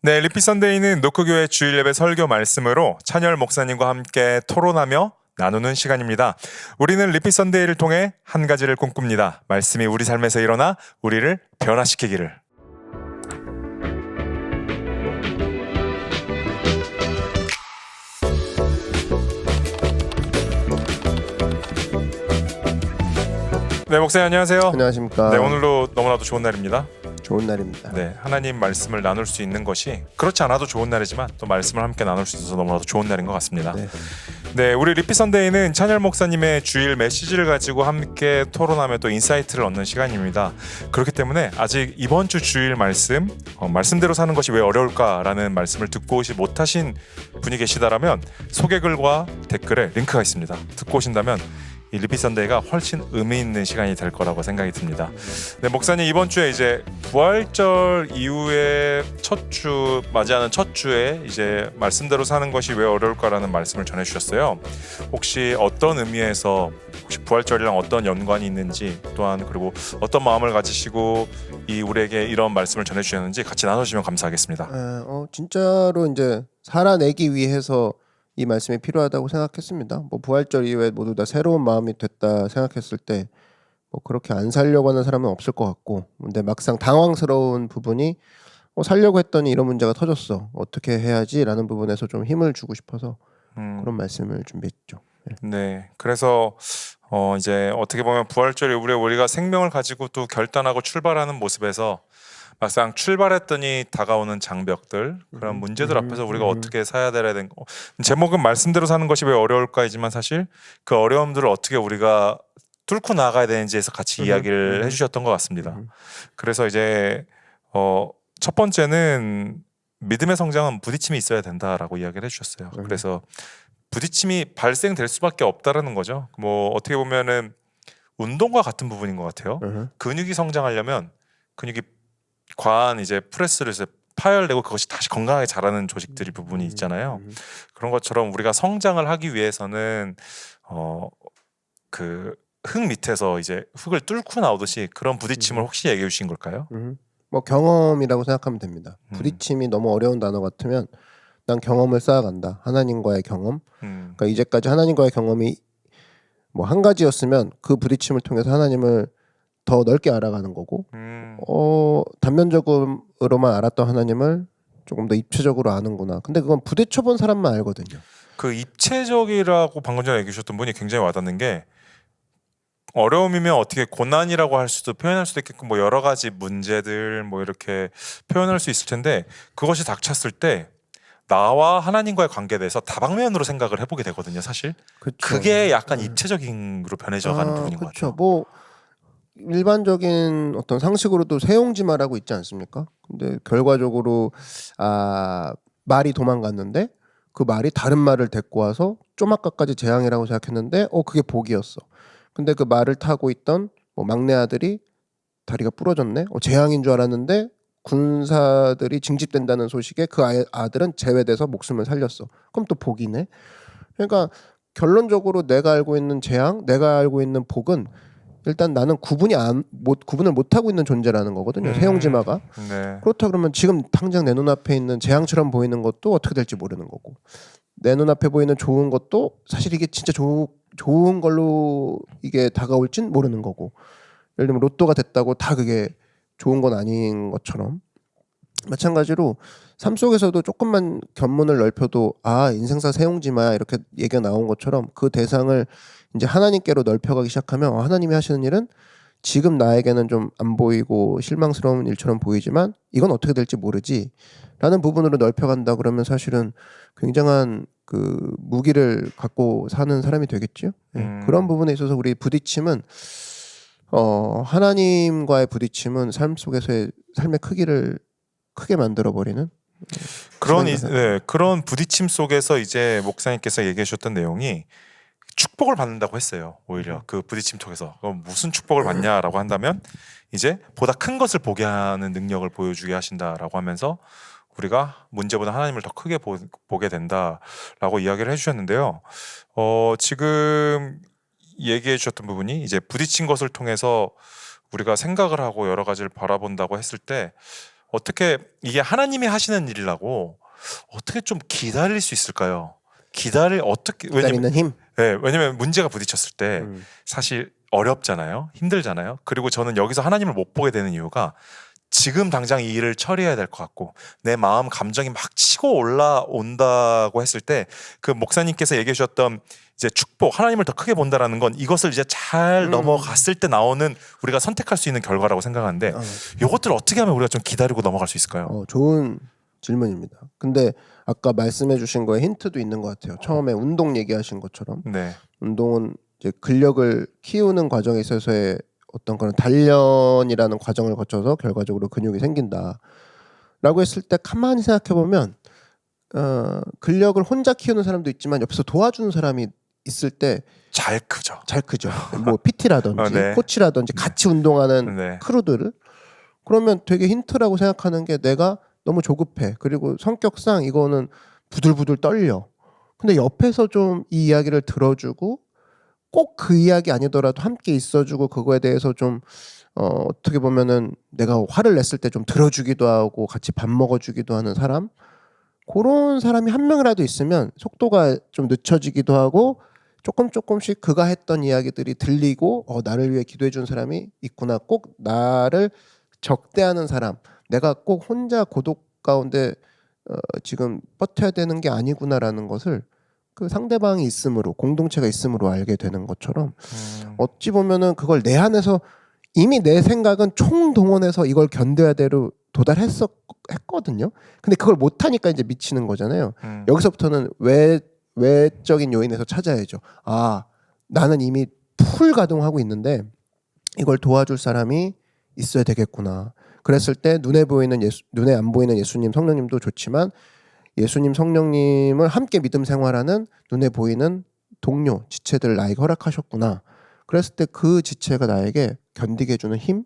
네, 리피 선데이는 노크교회 주일 예배 설교 말씀으로 찬열 목사님과 함께 토론하며 나누는 시간입니다. 우리는 리피 선데이를 통해 한 가지를 꿈꿉니다. 말씀이 우리 삶에서 일어나 우리를 변화시키기를. 네, 목사님 안녕하세요. 안녕하십니까. 네, 오늘도 너무나도 좋은 날입니다. 좋은 날입니다. 네, 하나님 말씀을 나눌 수 있는 것이 그렇지 않아도 좋은 날이지만 또 말씀을 함께 나눌 수 있어서 너무나도 좋은 날인 것 같습니다. 네, 우리 리피 선데이는 찬열 목사님의 주일 메시지를 가지고 함께 토론하며 또 인사이트를 얻는 시간입니다. 그렇기 때문에 아직 이번 주 주일 말씀대로 사는 것이 왜 어려울까라는 말씀을 듣고 오지 못하신 분이 계시다라면 소개글과 댓글에 링크가 있습니다. 듣고 오신다면 이 리피 선데이가 훨씬 의미 있는 시간이 될 거라고 생각이 듭니다. 네, 목사님 이번 주에 이제 부활절 이후에 첫 주 맞이하는 첫 주에 이제 말씀대로 사는 것이 왜 어려울까라는 말씀을 전해주셨어요. 혹시 어떤 의미에서 혹시 부활절이랑 어떤 연관이 있는지 또한 그리고 어떤 마음을 가지시고 우리에게 이런 말씀을 전해주셨는지 같이 나눠주시면 감사하겠습니다. 진짜로 이제 살아내기 위해서 이 말씀이 필요하다고 생각했습니다. 뭐 부활절 이후에 모두 다 새로운 마음이 됐다 생각했을 때 뭐 그렇게 안 살려고 하는 사람은 없을 것 같고, 근데 막상 당황스러운 부분이 살려고 했더니 이런 문제가 터졌어. 어떻게 해야지라는 부분에서 좀 힘을 주고 싶어서 그런 말씀을 준비했죠. 네, 그래서 이제 어떻게 보면 부활절 이후에 우리가 생명을 가지고 또 결단하고 출발하는 모습에서 막상 출발했더니 다가오는 장벽들 그런 문제들 앞에서 우리가 어떻게 살아야 되는 제목은 말씀대로 사는 것이 왜 어려울까이지만 사실 그 어려움들을 어떻게 우리가 뚫고 나가야 되는지에서 같이 이야기를 해주셨던 것 같습니다. 그래서 이제 첫 번째는 믿음의 성장은 부딪힘이 있어야 된다라고 이야기를 해주셨어요. 그래서 부딪힘이 발생될 수밖에 없다라는 거죠. 뭐 어떻게 보면은 운동과 같은 부분인 것 같아요. 근육이 성장하려면 근육이 과한 이제 프레스를 이제 파열되고 그것이 다시 건강하게 자라는 조직들이 부분이 있잖아요. 그런 것처럼 우리가 성장을 하기 위해서는 그 흙 밑에서 이제 흙을 뚫고 나오듯이 그런 부딪힘을 혹시 얘기해 주신 걸까요? 뭐 경험이라고 생각하면 됩니다. 부딪힘이 너무 어려운 단어 같으면 난 경험을 쌓아간다. 하나님과의 경험. 그러니까 이제까지 하나님과의 경험이 뭐 한 가지였으면 그 부딪힘을 통해서 하나님을 더 넓게 알아가는 거고, 단면적으로만 알았던 하나님을 조금 더 입체적으로 아는구나. 근데 그건 부딪혀본 사람만 알거든요. 그 입체적이라고 방금 전에 얘기해 주셨던 분이 굉장히 와닿는 게 어려움이면 어떻게 고난이라고 할 수도 표현할 수도 있겠고 뭐 여러 가지 문제들 뭐 이렇게 표현할 수 있을 텐데 그것이 닥쳤을 때 나와 하나님과의 관계에 대해서 다방면으로 생각을 해보게 되거든요, 사실. 그쵸. 그게 약간 입체적인으로 변해져가는 부분인 것 같아요. 뭐 일반적인 어떤 상식으로도 세용지마라고 있지 않습니까? 근데 결과적으로 말이 도망갔는데 그 말이 다른 말을 데리고 와서 좀 아까까지 재앙이라고 생각했는데 그게 복이었어. 근데 그 말을 타고 있던 뭐 막내 아들이 다리가 부러졌네. 재앙인 줄 알았는데 군사들이 징집된다는 소식에 그 아들은 제외돼서 목숨을 살렸어. 그럼 또 복이네. 그러니까 결론적으로 내가 알고 있는 재앙, 내가 알고 있는 복은 일단 나는 구분을 못하고 있는 존재라는 거거든요. 세용지마가. 네. 그렇다 그러면 지금 당장 내 눈앞에 있는 재앙처럼 보이는 것도 어떻게 될지 모르는 거고, 내 눈앞에 보이는 좋은 것도 사실 이게 진짜 좋은 걸로 이게 다가올진 모르는 거고, 예를 들면 로또가 됐다고 다 그게 좋은 건 아닌 것처럼 마찬가지로 삶 속에서도 조금만 견문을 넓혀도 인생사 세용지마야 이렇게 얘기가 나온 것처럼 그 대상을 이제 하나님께로 넓혀가기 시작하면 하나님이 하시는 일은 지금 나에게는 좀 안 보이고 실망스러운 일처럼 보이지만 이건 어떻게 될지 모르지 라는 부분으로 넓혀간다 그러면 사실은 굉장한 그 무기를 갖고 사는 사람이 되겠죠. 그런 부분에 있어서 우리 부딪힘은 하나님과의 부딪힘은 삶 속에서의 삶의 크기를 크게 만들어버리는 그런 부딪힘 속에서 이제 목사님께서 얘기해 주셨던 내용이 축복을 받는다고 했어요. 오히려 그 부딪힘 통해서 그럼 무슨 축복을 받냐라고 한다면 이제 보다 큰 것을 보게 하는 능력을 보여주게 하신다라고 하면서 우리가 문제보다 하나님을 더 크게 보게 된다라고 이야기를 해주셨는데요. 지금 얘기해 주셨던 부분이 이제 부딪힌 것을 통해서 우리가 생각을 하고 여러 가지를 바라본다고 했을 때 어떻게 이게 하나님이 하시는 일이라고 어떻게 좀 기다릴 수 있을까요? 기다리는 힘. 네, 왜냐면 문제가 부딪혔을 때 음. 사실 어렵잖아요. 힘들잖아요. 그리고 저는 여기서 하나님을 못 보게 되는 이유가 지금 당장 이 일을 처리해야 될 것 같고 내 마음 감정이 막 치고 올라온다고 했을 때 그 목사님께서 얘기해 주셨던 이제 축복 하나님을 더 크게 본다라는 건 이것을 이제 잘 넘어갔을 때 나오는 우리가 선택할 수 있는 결과라고 생각하는데 이것들을 어떻게 하면 우리가 좀 기다리고 넘어갈 수 있을까요? 좋은 질문입니다. 근데 아까 말씀해주신 거에 힌트도 있는 것 같아요. 처음에 운동 얘기하신 것처럼 네. 운동은 이제 근력을 키우는 과정에 있어서의 어떤 그런 단련이라는 과정을 거쳐서 결과적으로 근육이 생긴다라고 했을 때 가만히 생각해 보면 근력을 혼자 키우는 사람도 있지만 옆에서 도와주는 사람이 있을 때 잘 크죠. 잘 크죠. 뭐 PT라든지 네. 코치라든지 같이 운동하는 네. 크루들을 그러면 되게 힌트라고 생각하는 게 내가 너무 조급해. 그리고 성격상 이거는 부들부들 떨려. 근데 옆에서 좀 이 이야기를 들어주고 꼭 그 이야기 아니더라도 함께 있어주고 그거에 대해서 좀 어떻게 보면은 내가 화를 냈을 때 좀 들어주기도 하고 같이 밥 먹어주기도 하는 사람 그런 사람이 한 명이라도 있으면 속도가 좀 늦춰지기도 하고 조금씩 그가 했던 이야기들이 들리고 나를 위해 기도해 준 사람이 있구나. 꼭 나를 적대하는 사람 내가 꼭 혼자 고독 가운데 지금 버텨야 되는 게 아니구나라는 것을 그 상대방이 있음으로 공동체가 있음으로 알게 되는 것처럼 어찌 보면은 그걸 내 안에서 이미 내 생각은 총동원해서 이걸 견뎌야 되로 도달했거든요. 근데 그걸 못하니까 이제 미치는 거잖아요. 여기서부터는 외적인 요인에서 찾아야죠. 나는 이미 풀 가동하고 있는데 이걸 도와줄 사람이 있어야 되겠구나. 그랬을 때 눈에 안 보이는 예수님, 성령님도 좋지만 예수님, 성령님을 함께 믿음 생활하는 눈에 보이는 동료, 지체들 나에게 허락하셨구나. 그랬을 때 그 지체가 나에게 견디게 해주는 힘.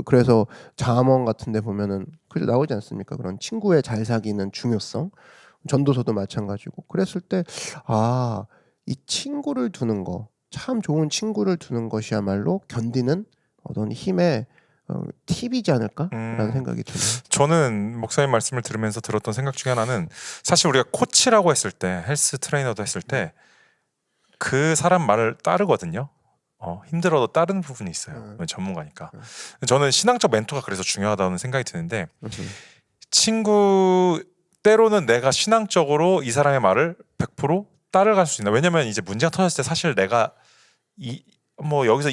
그래서 잠언 같은 데 보면은 글 나오지 않습니까? 그런 친구의 잘 사귀는 중요성. 전도서도 마찬가지고. 그랬을 때 이 친구를 두는 거, 참 좋은 친구를 두는 것이야말로 견디는 어떤 힘의 팁이지 않을까라는 생각이 드네요. 저는 목사님 말씀을 들으면서 들었던 생각 중에 하나는 사실 우리가 코치라고 했을 때 헬스 트레이너도 했을 때 그 사람 말을 따르거든요. 힘들어도 따르는 부분이 있어요. 전문가니까. 저는 신앙적 멘토가 그래서 중요하다는 생각이 드는데 친구 때로는 내가 신앙적으로 이 사람의 말을 100% 따라갈 수 있나? 왜냐면 이제 문제가 터졌을 때 사실 내가 여기서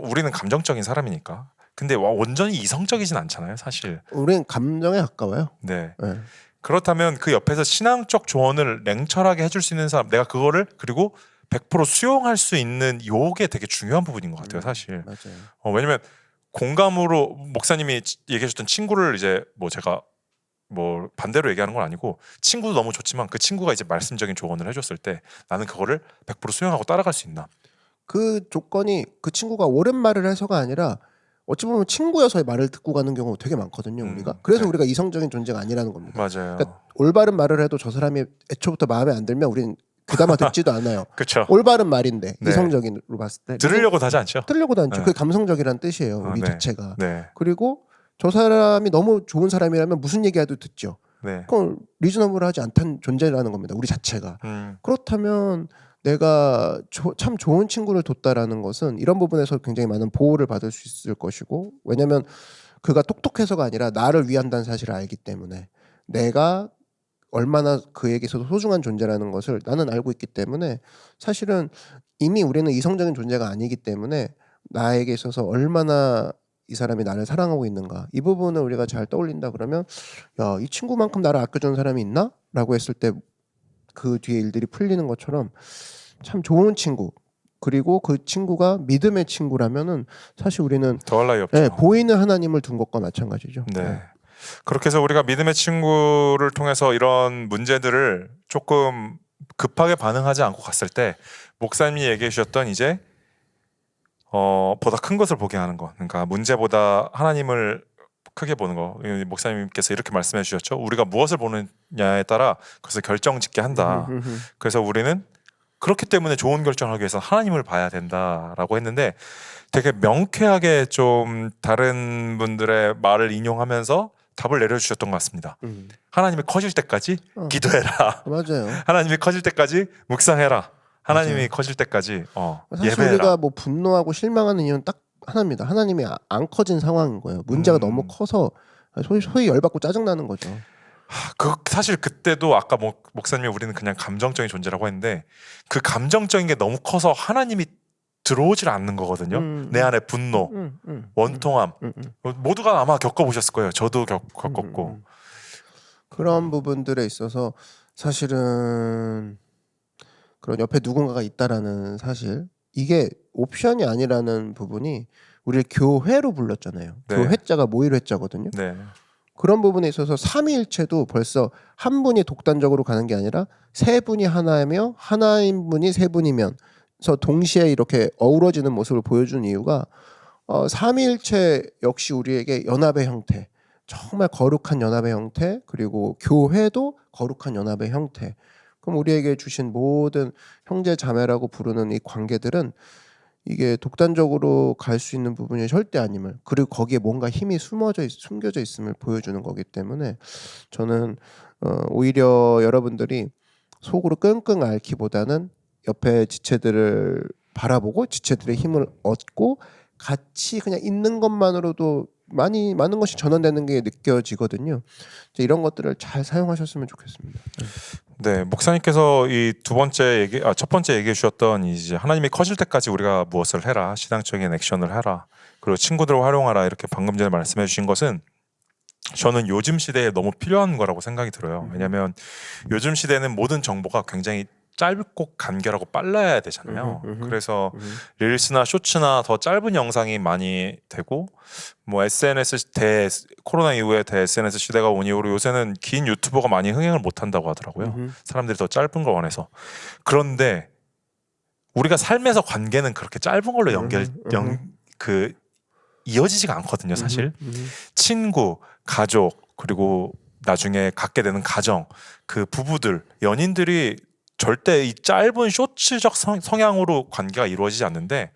우리는 감정적인 사람이니까. 근데 온전히 이성적이진 않잖아요, 사실. 우리는 감정에 가까워요. 네. 네. 그렇다면 그 옆에서 신앙적 조언을 냉철하게 해줄 수 있는 사람, 내가 그거를 그리고 100% 수용할 수 있는 요게 되게 중요한 부분인 것 같아요, 사실. 맞아요. 왜냐면 공감으로 목사님이 얘기해줬던 친구를 이제 제가 반대로 얘기하는 건 아니고 친구도 너무 좋지만 그 친구가 이제 말씀적인 조언을 해줬을 때 나는 그거를 100% 수용하고 따라갈 수 있나? 그 조건이 그 친구가 옳은 말을 해서가 아니라 어찌 보면 친구여서의 말을 듣고 가는 경우가 되게 많거든요. 우리가. 그래서 네. 우리가 이성적인 존재가 아니라는 겁니다. 맞아요. 그러니까 올바른 말을 해도 저 사람이 애초부터 마음에 안 들면 우리는 귀담아 듣지도 않아요. 그렇죠. 올바른 말인데 네. 이성적인으로 봤을 때 들으려고 하지 않죠. 들으려고도 않죠. 네. 그게 감성적이라는 뜻이에요. 우리 네. 자체가. 네. 그리고 저 사람이 너무 좋은 사람이라면 무슨 얘기해도 듣죠. 네. 그건 리즈너블하지 않다는 존재라는 겁니다. 우리 자체가. 그렇다면 내가 참 좋은 친구를 뒀다라는 것은 이런 부분에서 굉장히 많은 보호를 받을 수 있을 것이고 왜냐하면 그가 똑똑해서가 아니라 나를 위한다는 사실을 알기 때문에 내가 얼마나 그에게 있어서 소중한 존재라는 것을 나는 알고 있기 때문에 사실은 이미 우리는 이성적인 존재가 아니기 때문에 나에게 있어서 얼마나 이 사람이 나를 사랑하고 있는가 이 부분을 우리가 잘 떠올린다 그러면 이 친구만큼 나를 아껴주는 사람이 있나? 라고 했을 때 그 뒤에 일들이 풀리는 것처럼 참 좋은 친구 그리고 그 친구가 믿음의 친구라면은 사실 우리는 더할 나위 없죠. 보이는 하나님을 둔 것과 마찬가지죠. 네. 그렇게 해서 우리가 믿음의 친구를 통해서 이런 문제들을 조금 급하게 반응하지 않고 갔을 때 목사님이 얘기해 주셨던 이제 보다 큰 것을 보게 하는 것. 그러니까 문제보다 하나님을 크게 보는 거. 목사님께서 이렇게 말씀해 주셨죠. 우리가 무엇을 보느냐에 따라 그것을 결정짓게 한다. 그래서 우리는 그렇기 때문에 좋은 결정을 하기 위해서 하나님을 봐야 된다라고 했는데 되게 명쾌하게 좀 다른 분들의 말을 인용하면서 답을 내려주셨던 것 같습니다. 하나님이 커질 때까지 기도해라. 맞아요. 하나님이 커질 때까지 묵상해라. 하나님이 맞아요. 커질 때까지 사실 예배해라. 우리가 뭐 분노하고 실망하는 이유는 딱 하나입니다. 하나님이 안 커진 상황인 거예요. 문제가 너무 커서 소위 열받고 짜증나는 거죠. 사실 그때도 아까 목사님이 우리는 그냥 감정적인 존재라고 했는데 그 감정적인 게 너무 커서 하나님이 들어오질 않는 거거든요. 내 안에 분노, 원통함 모두가 아마 겪어보셨을 거예요. 저도 겪었고 그런 부분들에 있어서 사실은 그런 옆에 누군가가 있다라는 사실 이게 옵션이 아니라는 부분이 우리를 교회로 불렀잖아요. 네. 교회자가 모일회자거든요. 네. 그런 부분에 있어서 삼위일체도 벌써 한 분이 독단적으로 가는 게 아니라 세 분이 하나이며 하나인 분이 세 분이면 그래서 동시에 이렇게 어우러지는 모습을 보여준 이유가 삼위일체 역시 우리에게 연합의 형태, 정말 거룩한 연합의 형태, 그리고 교회도 거룩한 연합의 형태. 그럼 우리에게 주신 모든 형제 자매라고 부르는 이 관계들은 이게 독단적으로 갈 수 있는 부분이 절대 아님을, 그리고 거기에 뭔가 힘이 숨겨져 있음을 보여주는 거기 때문에 저는 오히려 여러분들이 속으로 끙끙 앓기보다는 옆에 지체들을 바라보고 지체들의 힘을 얻고 같이 그냥 있는 것만으로도 많은 것이 전환되는 게 느껴지거든요. 이런 것들을 잘 사용하셨으면 좋겠습니다. 네, 목사님께서 이 첫 번째 얘기해 주셨던 이제 하나님이 커질 때까지 우리가 무엇을 해라, 신앙적인 액션을 해라, 그리고 친구들을 활용하라 이렇게 방금 전에 말씀해 주신 것은 저는 요즘 시대에 너무 필요한 거라고 생각이 들어요. 왜냐하면 요즘 시대는 모든 정보가 굉장히 짧고 간결하고 빨라야 되잖아요. 그래서 릴스나 쇼츠나 더 짧은 영상이 많이 되고 뭐 코로나 이후에 대 SNS 시대가 온 이후로 요새는 긴 유튜버가 많이 흥행을 못 한다고 하더라고요. 사람들이 더 짧은 걸 원해서. 그런데 우리가 삶에서 관계는 그렇게 짧은 걸로 이어지지가 않거든요, 사실. 친구, 가족, 그리고 나중에 갖게 되는 가정, 그 부부들, 연인들이 절대 이 짧은 쇼츠적 성향으로 관계가 이루어지지 않는데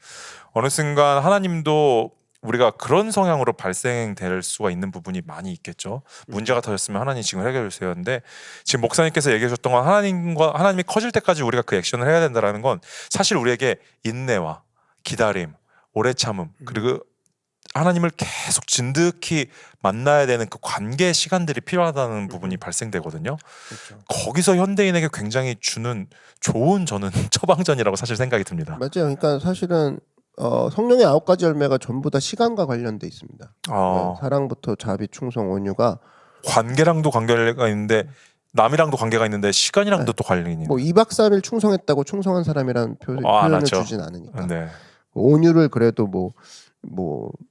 어느 순간 하나님도 우리가 그런 성향으로 발생될 수가 있는 부분이 많이 있겠죠. 문제가 터졌으면 하나님 지금 해결해 주세요. 근데 지금 목사님께서 얘기해 주셨던 건 하나님이 커질 때까지 우리가 그 액션을 해야 된다는 건 사실 우리에게 인내와 기다림, 오래 참음, 그리고 하나님을 계속 진득히 만나야 되는 그 관계 시간들이 필요하다는 부분이 발생되거든요. 그렇죠. 거기서 현대인에게 굉장히 주는 좋은 저는 처방전이라고 사실 생각이 듭니다. 맞아요. 그러니까 사실은 성령의 9가지 열매가 전부 다 시간과 관련돼 있습니다. 네, 사랑부터 자비, 충성, 온유가 관계랑도 관계가 있는데 남이랑도 관계가 있는데 시간이랑도 또 관련이 있는. 뭐 2박 3일 충성했다고 충성한 사람이라는 표현을 주진 않으니까. 네. 온유를 그래도 뭐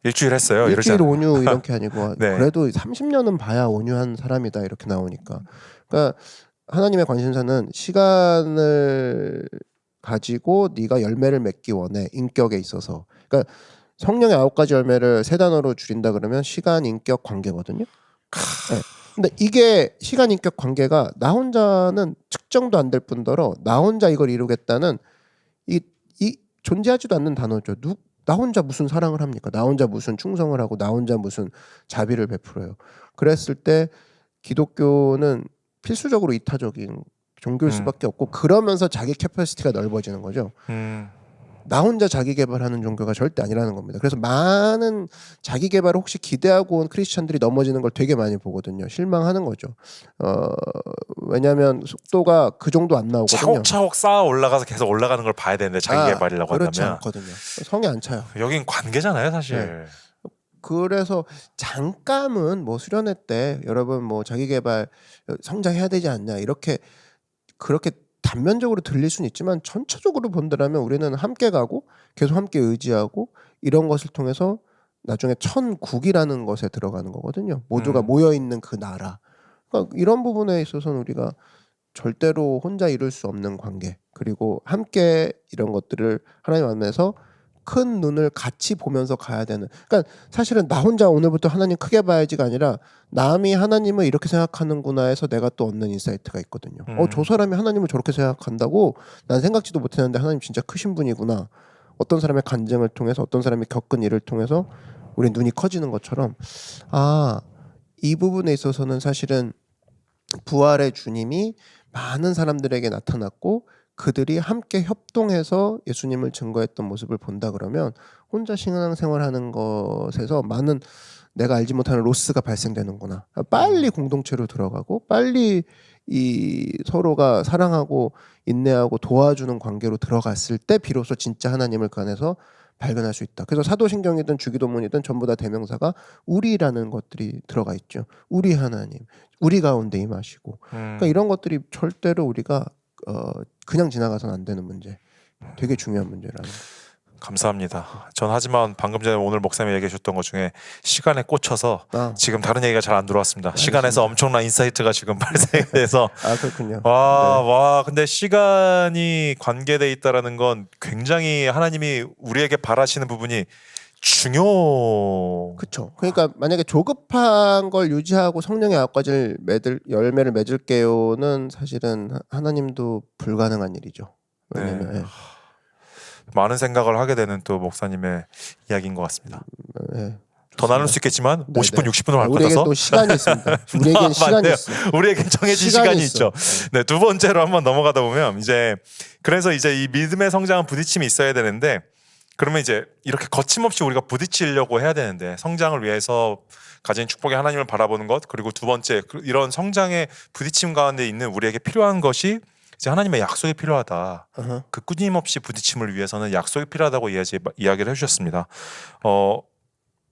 일주일 했어요. 일주일 온유 이렇게 아니고 네. 그래도 30년은 봐야 온유한 사람이다 이렇게 나오니까. 그러니까 하나님의 관심사는 시간을 가지고 네가 열매를 맺기 원해, 인격에 있어서. 그러니까 성령의 9가지 열매를 3단어로 줄인다 그러면 시간, 인격, 관계거든요. 네. 근데 이게 시간, 인격, 관계가 나 혼자는 측정도 안 될 뿐더러 나 혼자 이걸 이루겠다는 이 존재하지도 않는 단어죠. 나 혼자 무슨 사랑을 합니까? 나 혼자 무슨 충성을 하고 나 혼자 무슨 자비를 베풀어요. 그랬을 때 기독교는 필수적으로 이타적인 종교일 수밖에 없고, 그러면서 자기 캐퍼시티가 넓어지는 거죠. 나 혼자 자기 개발하는 종교가 절대 아니라는 겁니다. 그래서 많은 자기 개발을 혹시 기대하고 온 크리스천들이 넘어지는 걸 되게 많이 보거든요. 실망하는 거죠. 왜냐하면 속도가 그 정도 안 나오거든요. 차곡차곡 쌓아 올라가서 계속 올라가는 걸 봐야 되는데 자기 개발이라고 그렇지 한다면 않거든요. 성에 안 차요. 여긴 관계잖아요, 사실. 네. 그래서 잠깐은 뭐 수련회 때 여러분 뭐 자기 개발 성장해야 되지 않냐 이렇게 그렇게 단면적으로 들릴 수는 있지만 전체적으로 본다면 우리는 함께 가고 계속 함께 의지하고 이런 것을 통해서 나중에 천국이라는 것에 들어가는 거거든요. 모두가 모여 있는 그 나라. 그러니까 이런 부분에 있어서는 우리가 절대로 혼자 이룰 수 없는 관계, 그리고 함께 이런 것들을 하나님 안에서 큰 눈을 같이 보면서 가야 되는. 그러니까 사실은 나 혼자 오늘부터 하나님 크게 봐야지가 아니라 남이 하나님을 이렇게 생각하는구나 해서 내가 또 얻는 인사이트가 있거든요. 저 사람이 하나님을 저렇게 생각한다고 난 생각지도 못했는데 하나님 진짜 크신 분이구나. 어떤 사람의 간증을 통해서 어떤 사람이 겪은 일을 통해서 우리 눈이 커지는 것처럼 이 부분에 있어서는 사실은 부활의 주님이 많은 사람들에게 나타났고 그들이 함께 협동해서 예수님을 증거했던 모습을 본다 그러면 혼자 신앙생활하는 것에서 많은 내가 알지 못하는 로스가 발생되는구나. 빨리 공동체로 들어가고 빨리 이 서로가 사랑하고 인내하고 도와주는 관계로 들어갔을 때 비로소 진짜 하나님을 그 안에서 발견할 수 있다. 그래서 사도신경이든 주기도문이든 전부 다 대명사가 우리라는 것들이 들어가 있죠. 우리 하나님, 우리 가운데 임하시고. 그러니까 이런 것들이 절대로 우리가 그냥 지나가서는 안 되는 문제. 되게 중요한 문제라는 거. 감사합니다. 전 하지만 방금 전에 오늘 목사님이 얘기해 주셨던 것 중에 시간에 꽂혀서 지금 다른 얘기가 잘 안 들어왔습니다. 시간에서 엄청난 인사이트가 지금 발생해서 그렇군요. 와 근데 시간이 관계돼 있다라는 건 굉장히 하나님이 우리에게 바라시는 부분이 그렇죠. 그러니까 만약에 조급한 걸 유지하고 성령의 아홉가지를 열매를 맺을게요는 사실은 하나님도 불가능한 일이죠. 왜냐면 많은 생각을 하게 되는 또 목사님의 이야기인 것 같습니다. 더 나눌 수 있겠지만 50분, 60분을 할 우리에게 거라서 또 시간이 있습니다. 우리에겐 시간이 있어요. 우리에겐 정해진 시간이 있죠. 네, 두 번째로 한번 넘어가다 보면 그래서 이제 이 믿음의 성장은 부딪힘이 있어야 되는데 그러면 이제 이렇게 거침없이 우리가 부딪히려고 해야 되는데 성장을 위해서 가진 축복의 하나님을 바라보는 것 그리고 두 번째 이런 성장의 부딪힘 가운데 있는 우리에게 필요한 것이 이제 하나님의 약속이 필요하다. 그 끊임없이 부딪힘을 위해서는 약속이 필요하다고 이야기를 해주셨습니다.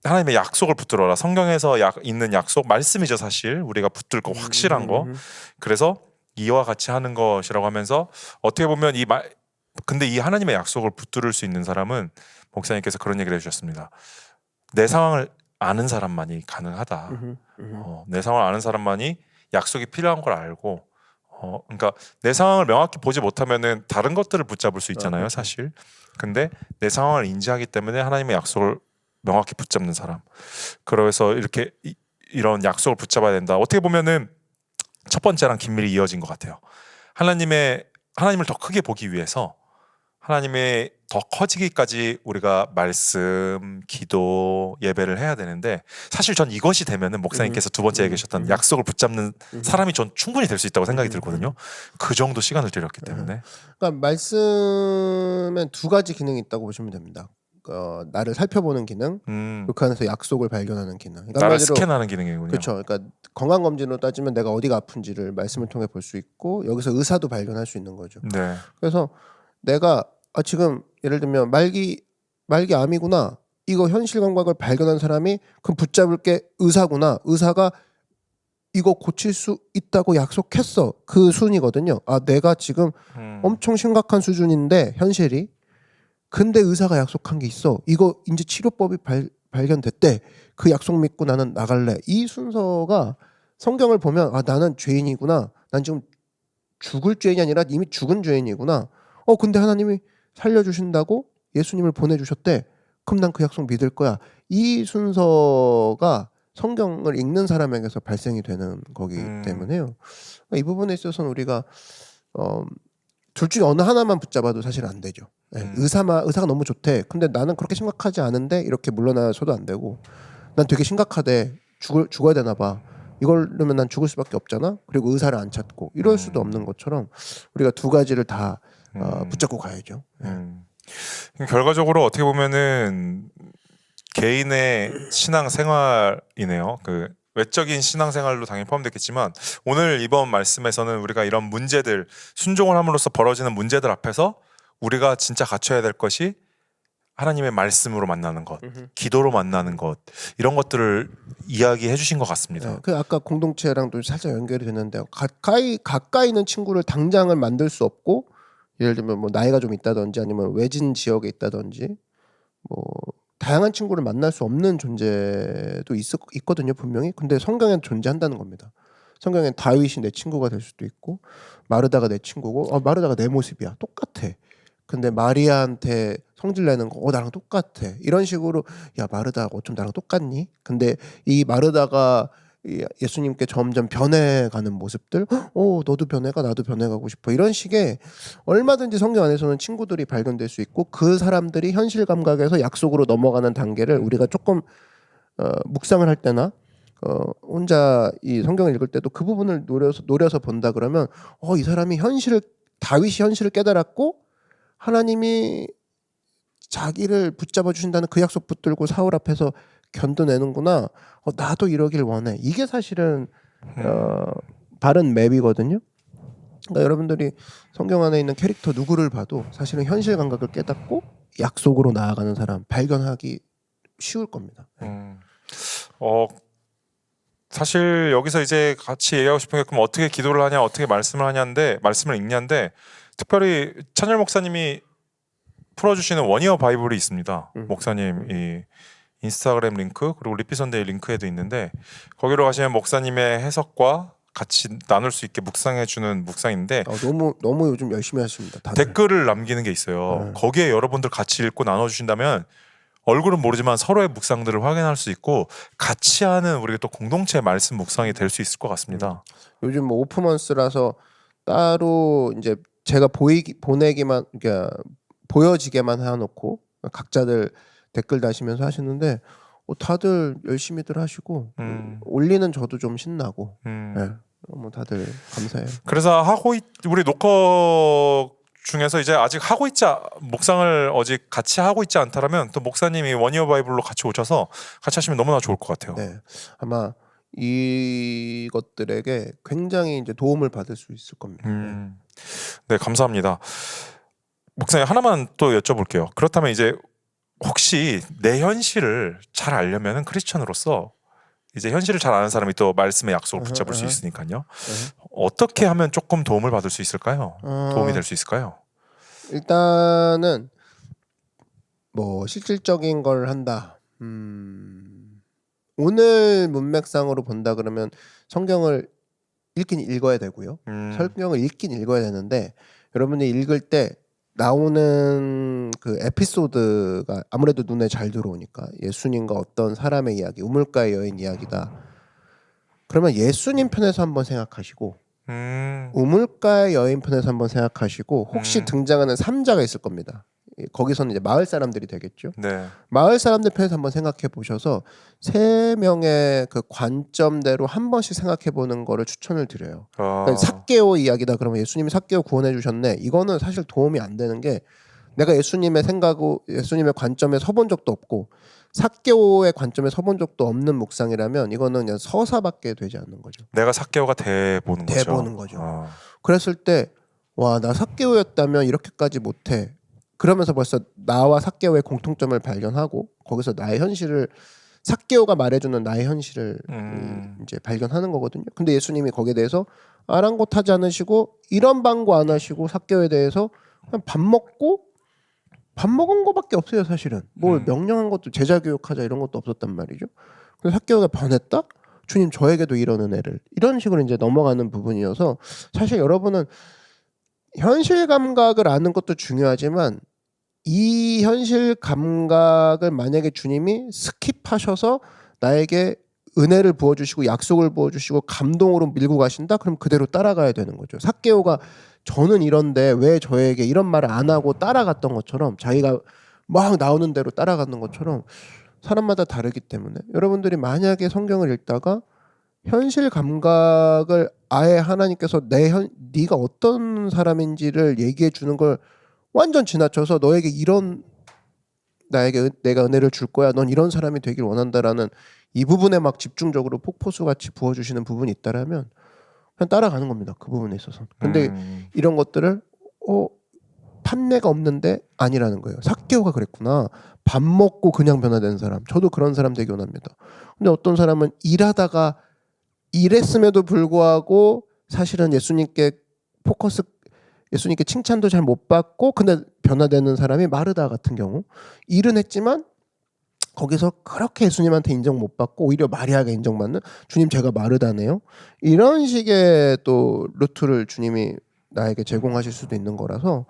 하나님의 약속을 붙들어라. 성경에서 있는 약속 말씀이죠. 사실 우리가 붙들 거 확실한 거. 그래서 이와 같이 하는 것이라고 하면서 어떻게 보면 근데 이 하나님의 약속을 붙들을 수 있는 사람은 목사님께서 그런 얘기를 해주셨습니다. 내 상황을 아는 사람만이 가능하다. 내 상황을 아는 사람만이 약속이 필요한 걸 알고 그러니까 내 상황을 명확히 보지 못하면은 다른 것들을 붙잡을 수 있잖아요, 사실. 근데 내 상황을 인지하기 때문에 하나님의 약속을 명확히 붙잡는 사람. 그래서 이렇게 이런 약속을 붙잡아야 된다. 어떻게 보면은 첫 번째랑 긴밀히 이어진 것 같아요. 하나님을 더 크게 보기 위해서 하나님의 더 커지기까지 우리가 말씀, 기도, 예배를 해야 되는데 사실 전 이것이 되면은 목사님께서 두 번째 얘기하셨던 약속을 붙잡는 사람이 전 충분히 될 수 있다고 생각이 들거든요. 그 정도 시간을 들였기 때문에. 그러니까 말씀엔 두 가지 기능이 있다고 보시면 됩니다. 나를 살펴보는 기능, 그 안에서 약속을 발견하는 기능. 그러니까 나를 스캔하는 기능이군요. 그렇죠. 그러니까 건강 검진으로 따지면 내가 어디가 아픈지를 말씀을 통해 볼 수 있고 여기서 의사도 발견할 수 있는 거죠. 네. 그래서 내가 지금 예를 들면 말기 암이구나. 이거 현실 감각을 발견한 사람이 그럼 붙잡을 게 의사구나. 의사가 이거 고칠 수 있다고 약속했어. 그 순이거든요. 내가 지금 엄청 심각한 수준인데 현실이 근데 의사가 약속한 게 있어. 이거 이제 치료법이 발견됐대. 그 약속 믿고 나는 나갈래. 이 순서가 성경을 보면 나는 죄인이구나. 난 지금 죽을 죄인이 아니라 이미 죽은 죄인이구나. 근데 하나님이 살려주신다고 예수님을 보내주셨대. 그럼 난 그 약속 믿을 거야. 이 순서가 성경을 읽는 사람에게서 발생이 되는 거기 때문에요. 이 부분에 있어서는 우리가 둘 중에 어느 하나만 붙잡아도 사실 안 되죠. 의사가 너무 좋대. 근데 나는 그렇게 심각하지 않은데 이렇게 물러나서도 안 되고 난 되게 심각하대. 죽어야 되나 봐. 이걸로면 난 죽을 수밖에 없잖아. 그리고 의사를 안 찾고 이럴 수도 없는 것처럼 우리가 두 가지를 다 붙잡고 가야죠. 결과적으로 어떻게 보면은 개인의 신앙 생활이네요. 그 외적인 신앙 생활로 당연히 포함됐겠지만 오늘 이번 말씀에서는 우리가 이런 문제들 순종을 함으로써 벌어지는 문제들 앞에서 우리가 진짜 갖춰야 될 것이 하나님의 말씀으로 만나는 것, 기도로 만나는 것 이런 것들을 이야기해 주신 것 같습니다. 그 아까 공동체랑도 살짝 연결이 되는데 가까이 있는 친구를 당장을 만들 수 없고 예를 들면 뭐 나이가 좀 있다든지 아니면 외진 지역에 있다든지 뭐 다양한 친구를 만날 수 없는 존재도 있거든요 분명히. 근데 성경엔 존재한다는 겁니다. 성경엔 다윗이 내 친구가 될 수도 있고 마르다가 내 친구고 마르다가 내 모습이야. 똑같아. 근데 마리아한테 성질 내는 거 나랑 똑같아. 이런 식으로 야 마르다가 어쩜 나랑 똑같니? 근데 이 마르다가 예수님께 점점 변해가는 모습들, 너도 변해가 나도 변해가고 싶어. 이런 식의 얼마든지 성경 안에서는 친구들이 발견될 수 있고 그 사람들이 현실 감각에서 약속으로 넘어가는 단계를 우리가 조금 묵상을 할 때나 혼자 이 성경을 읽을 때도 그 부분을 노려서 본다 그러면 이 사람이 다윗이 현실을 깨달았고 하나님이 자기를 붙잡아 주신다는 그 약속 붙들고 사울 앞에서 견뎌내는구나. 나도 이러길 원해. 이게 사실은 바른 맵이거든요. 그러니까 여러분들이 성경 안에 있는 캐릭터 누구를 봐도 사실은 현실 감각을 깨닫고 약속으로 나아가는 사람 발견하기 쉬울 겁니다. 사실 여기서 이제 같이 얘기하고 싶은 게 그럼 어떻게 기도를 하냐, 어떻게 말씀을 읽냐인데 특별히 찬열 목사님이 풀어주시는 원이어 바이블이 있습니다. 목사님 이 인스타그램 링크 그리고 리피선데이 링크에도 있는데 거기로 가시면 목사님의 해석과 같이 나눌 수 있게 묵상해주는 묵상인데 너무 요즘 열심히 하십니다. 다들. 댓글을 남기는 게 있어요. 거기에 여러분들 같이 읽고 나눠주신다면 얼굴은 모르지만 서로의 묵상들을 확인할 수 있고 같이 하는 우리가 또 공동체 말씀 묵상이 될 수 있을 것 같습니다. 요즘 뭐 오프먼스라서 따로 이제 제가 보내기만 그러니까 보여지게만 해놓고 각자들 댓글 다시면서 하시는데 다들 열심히들 하시고 올리는 저도 좀 신나고 네. 뭐 다들 감사해요. 그래서 우리 녹화 중에서 이제 아직 묵상을 아직 같이 하고 있지 않다라면 또 목사님이 원이어 바이블로 같이 오셔서 같이 하시면 너무나 좋을 것 같아요. 네, 아마 이것들에게 굉장히 이제 도움을 받을 수 있을 겁니다. 네, 감사합니다. 목사님 하나만 또 여쭤볼게요. 그렇다면 이제 혹시 내 현실을 잘 알려면은 크리스천으로서 이제 현실을 잘 아는 사람이 또 말씀의 약속을 붙잡을 수 있으니까요. 어떻게 하면 조금 도움을 받을 수 있을까요? 도움이 될 수 있을까요? 일단은 뭐 실질적인 걸 한다. 오늘 문맥상으로 본다 그러면 성경을 읽긴 읽어야 되고요. 성경을 읽긴 읽어야 되는데 여러분이 읽을 때 나오는 그 에피소드가 아무래도 눈에 잘 들어오니까 예수님과 어떤 사람의 이야기, 우물가의 여인 이야기다. 그러면 예수님 편에서 한번 생각하시고 우물가의 여인 편에서 한번 생각하시고 혹시 등장하는 삼자가 있을 겁니다. 거기서는 이제 마을 사람들이 되겠죠. 네. 마을 사람들 편에서 한번 생각해 보셔서 세 명의 그 관점대로 한 번씩 생각해 보는 거를 추천을 드려요. 그러니까 삭개오 이야기다 그러면 예수님이 삭개오 구원해 주셨네. 이거는 사실 도움이 안 되는 게 내가 예수님의 생각고 예수님의 관점에 서본 적도 없고 삭개오의 관점에 서본 적도 없는 묵상이라면 이거는 그냥 서사밖에 되지 않는 거죠. 내가 삭개오가 돼 보는 거죠. 그랬을 때 와, 나 삭개오였다면 이렇게까지 못해. 그러면서 벌써 나와 삭개오의 공통점을 발견하고 거기서 나의 현실을 삭개오가 말해주는 나의 현실을 이제 발견하는 거거든요. 근데 예수님이 거기에 대해서 아랑곳하지 않으시고 이런 방구 안 하시고 삭개오에 대해서 그냥 밥 먹은 거밖에 없어요. 사실은 뭘 명령한 것도 제자 교육하자 이런 것도 없었단 말이죠. 그래서 삭개오가 변했다? 주님 저에게도 이런 은혜를 이런 식으로 이제 넘어가는 부분이어서 사실 여러분은 현실 감각을 아는 것도 중요하지만 이 현실 감각을 만약에 주님이 스킵하셔서 나에게 은혜를 부어주시고 약속을 부어주시고 감동으로 밀고 가신다? 그럼 그대로 따라가야 되는 거죠. 삭개오가 저는 이런데 왜 저에게 이런 말을 안 하고 따라갔던 것처럼 자기가 막 나오는 대로 따라가는 것처럼 사람마다 다르기 때문에 여러분들이 만약에 성경을 읽다가 현실 감각을 아예 하나님께서 네가 어떤 사람인지를 얘기해 주는 걸 완전 지나쳐서 너에게 나에게 내가 은혜를 줄 거야. 넌 이런 사람이 되길 원한다라는 이 부분에 막 집중적으로 폭포수같이 부어주시는 부분이 있다라면 그냥 따라가는 겁니다. 그 부분에 있어서. 근데 이런 것들을 판례가 없는데 아니라는 거예요. 삭개오가 그랬구나. 밥 먹고 그냥 변화된 사람. 저도 그런 사람 되게 원합니다. 근데 어떤 사람은 일하다가 일했음에도 불구하고 사실은 예수님께 칭찬도 잘 못 받고 근데 변화되는 사람이 마르다 같은 경우 일은 했지만 거기서 그렇게 예수님한테 인정 못 받고 오히려 마리아가 인정받는 주님 제가 마르다네요. 이런 식의 또 루트를 주님이 나에게 제공하실 수도 있는 거라서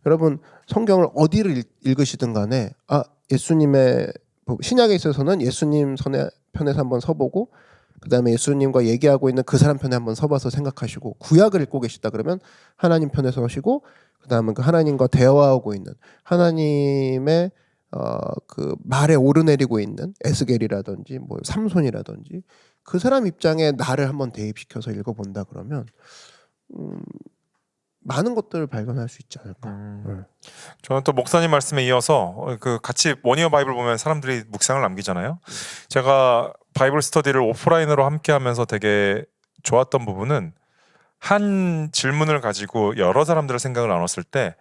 여러분 성경을 어디를 읽으시든 간에 예수님의 신약에 있어서는 예수님 편에서 한번 서보고 그다음에 예수님과 얘기하고 있는 그 사람 편에 한번 서봐서 생각하시고 구약을 읽고 계시다 그러면 하나님 편에 서시고 그다음에 그 하나님과 대화하고 있는 하나님의 그 말에 오르내리고 있는 에스겔이라든지 뭐 삼손이라든지 그 사람 입장에 나를 한번 대입시켜서 읽어본다 그러면 많은 것들을 발견할 수 있지 않을까. 저는 또 목사님 말씀에 이어서 그 같이 원이어 바이블 보면 사람들이 묵상을 남기잖아요. 제가 바이블 스터디를 오프라인으로 함께하면서 되게 좋았던 부분은 한 질문을 가지고 여러 사람들의 생각을 나눴을 때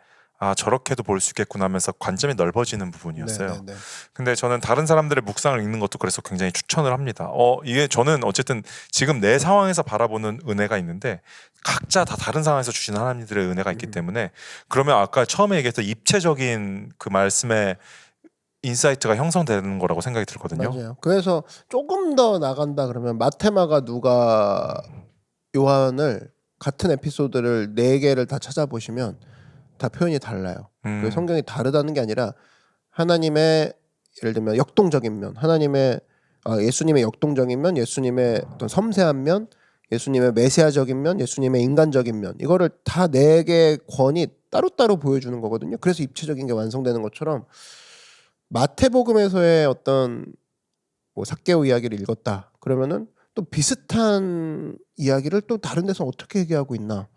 저렇게도 볼 수 있겠구나 하면서 관점이 넓어지는 부분이었어요. 네네네. 근데 저는 다른 사람들의 묵상을 읽는 것도 그래서 굉장히 추천을 합니다. 이게 저는 어쨌든 지금 내 상황에서 바라보는 은혜가 있는데 각자 다 다른 상황에서 주시는 하나님들의 은혜가 있기 때문에 그러면 아까 처음에 얘기했던 입체적인 그 말씀의 인사이트가 형성되는 거라고 생각이 들거든요. 맞아요. 그래서 조금 더 나간다 그러면 마테마가 누가 요한을 같은 에피소드를 4개를 다 찾아보시면 다 표현이 달라요. 그 성경이 다르다는 게 아니라 하나님의 예를 들면 역동적인 면, 예수님의 역동적인 면, 예수님의 어떤 섬세한 면, 예수님의 메시아적인 면, 예수님의 인간적인 면 이거를 다 4개의 권이 따로따로 보여주는 거거든요. 그래서 입체적인 게 완성되는 것처럼 마태복음에서의 어떤 뭐 삭개오 이야기를 읽었다 그러면은 또 비슷한 이야기를 또 다른 데서 어떻게 얘기하고 있나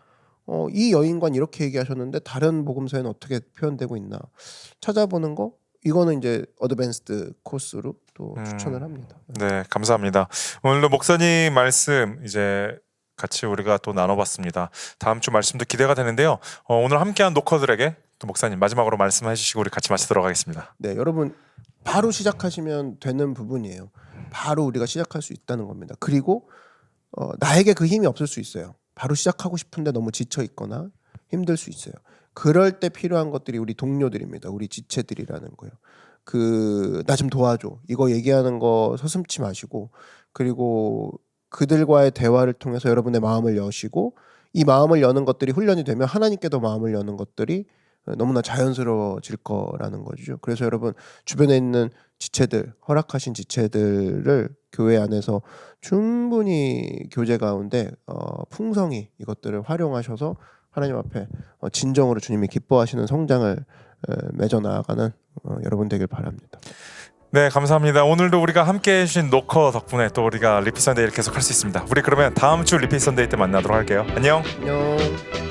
이 여인관 이렇게 얘기하셨는데 다른 복음서에는 어떻게 표현되고 있나 찾아보는 거 이거는 이제 어드밴스드 코스로 또 추천을 합니다. 네, 감사합니다. 오늘도 목사님 말씀 이제 같이 우리가 또 나눠봤습니다. 다음 주 말씀도 기대가 되는데요. 오늘 함께한 노커들에게 또 목사님 마지막으로 말씀해 주시고 우리 같이 마치도록 하겠습니다. 네, 여러분 바로 시작하시면 되는 부분이에요. 바로 우리가 시작할 수 있다는 겁니다. 그리고 나에게 그 힘이 없을 수 있어요. 바로 시작하고 싶은데 너무 지쳐 있거나 힘들 수 있어요. 그럴 때 필요한 것들이 우리 동료들입니다. 우리 지체들이라는 거예요. 나 좀 도와줘. 이거 얘기하는 거 서슴지 마시고 그리고 그들과의 대화를 통해서 여러분의 마음을 여시고 이 마음을 여는 것들이 훈련이 되면 하나님께도 마음을 여는 것들이 너무나 자연스러워질 거라는 거죠. 그래서 여러분 주변에 있는 지체들, 허락하신 지체들을 교회 안에서 충분히 교제 가운데 풍성히 이것들을 활용하셔서 하나님 앞에 진정으로 주님이 기뻐하시는 성장을 맺어 나아가는 여러분 되길 바랍니다. 네, 감사합니다. 오늘도 우리가 함께 해주신 노커 덕분에 또 우리가 리피 선데이를 계속 할 수 있습니다. 우리 그러면 다음 주 리피 선데이 때 만나도록 할게요. 안녕. 안녕.